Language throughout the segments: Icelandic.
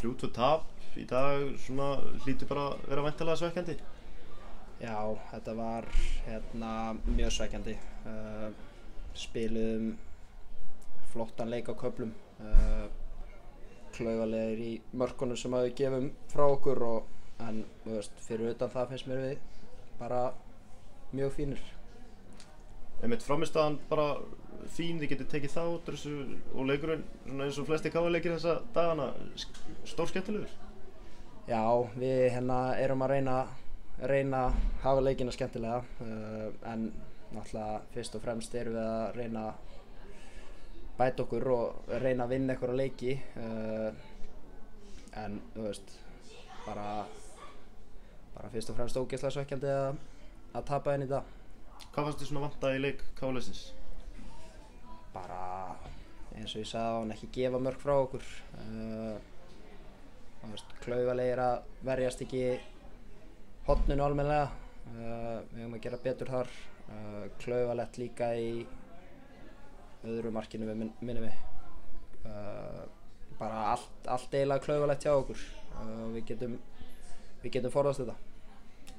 3-2 tap í dag svona hlýtur bara að vera væntanlega svekkjandi. Já, þetta var mjög svekkjandi. Spiluðum flottan leik á köflum. Klaufalegir í mörkunum sem við gefum frá okkur en fyrir utan það finnst mér við bara mjög fínir. Einmitt frammistaðan bara fín, þið getið tekið það út þessu og leikurinn svona eins og flesti KR-leikir þessa dagana stórskemmtilegur. Já, við erum að reyna að hafa leikina skemmtilega en náttúrulega fyrst og fremst erum við að reyna að bæta okkur og reyna að vinna einhverja leiki en bara fyrst og fremst ógeðslega svekkjandi að tapa henni í dag. Hvað fannst þið svona vanta í leik KR-liðsins? Bara eins og ég sagði áðan, ekki gefa mörk frá okkur. Klaufalegir að verjast ekki horninu almennilega. Við höfum að gera betur þar. Klaufalegt líka í öðru markinu minnum við. Bara allt eiginlega klaufalegt hjá okkur. Við getum forðast þetta.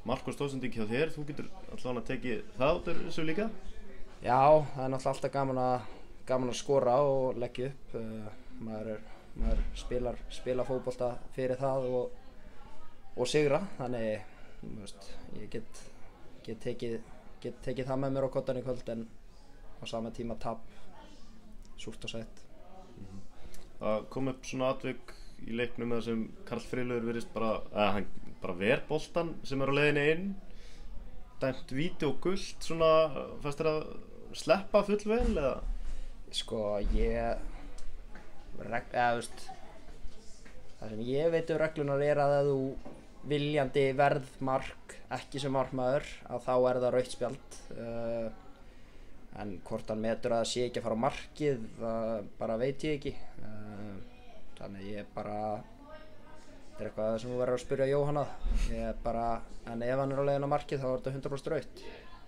Marko stóðsending hjá þér, þú getur allavega að tekið það út þessu líka? Já, það er náttúrulega alltaf gaman að skora og leggja upp. Maður spilar fótbolta fyrir það og sigra, þannig ég get tekið það með mér á koddann í kvöld en á sama tíma tap, súrt og sætt. Það kom upp svona atvik í leiknum með þessum Karl Friðlaugur virðist hann ver boltan sem á leiðinni inn, dæmt víti og gult, svona fannst þér að sleppa fullvel eða? Sko, það sem ég veit reglunar að ef þú viljandi verð mark ekki sem markmaður að þá það rautt spjald en hvort hann metur að það sé ekki að fara á markið bara veit ég ekki þannig ég þetta eitthvað sem þú verður að spyrja Jóhann en ef hann á leiðin á markið þá þetta 100% rautt.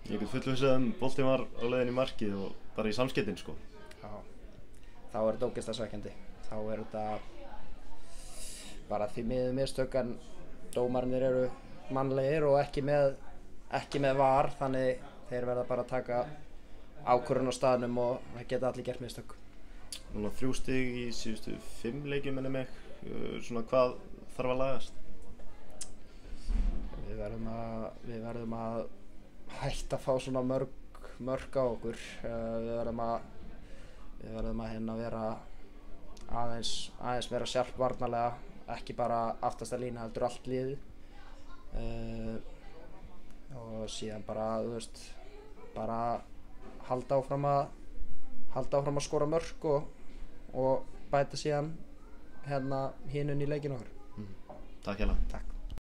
Ég get fullvissað boltinn var á leiðin í markið og bara í samskeytin sko. Já, þá þetta ógeðslega svekkjandi. Þá þetta bara því miður mistök en dómararnir eru mannlegir og ekki með VAR þannig þeir verða bara að taka ákvörðun á staðnum og það geta allir gert mistök. Núna 3 stig í síðustu 5 leikjum minnir mig, svona hvað þarf að lagast? Við verðum að hætta að fá svona mörk á okkur. Við verðum að vera aðeins meira sjarp varnarlega, ekki bara aftasta lína heldur allt liðið. Og síðan bara halda áfram að skora mörk og bæta síðan hinum í leikinn okkar. Takk hérlega. Takk.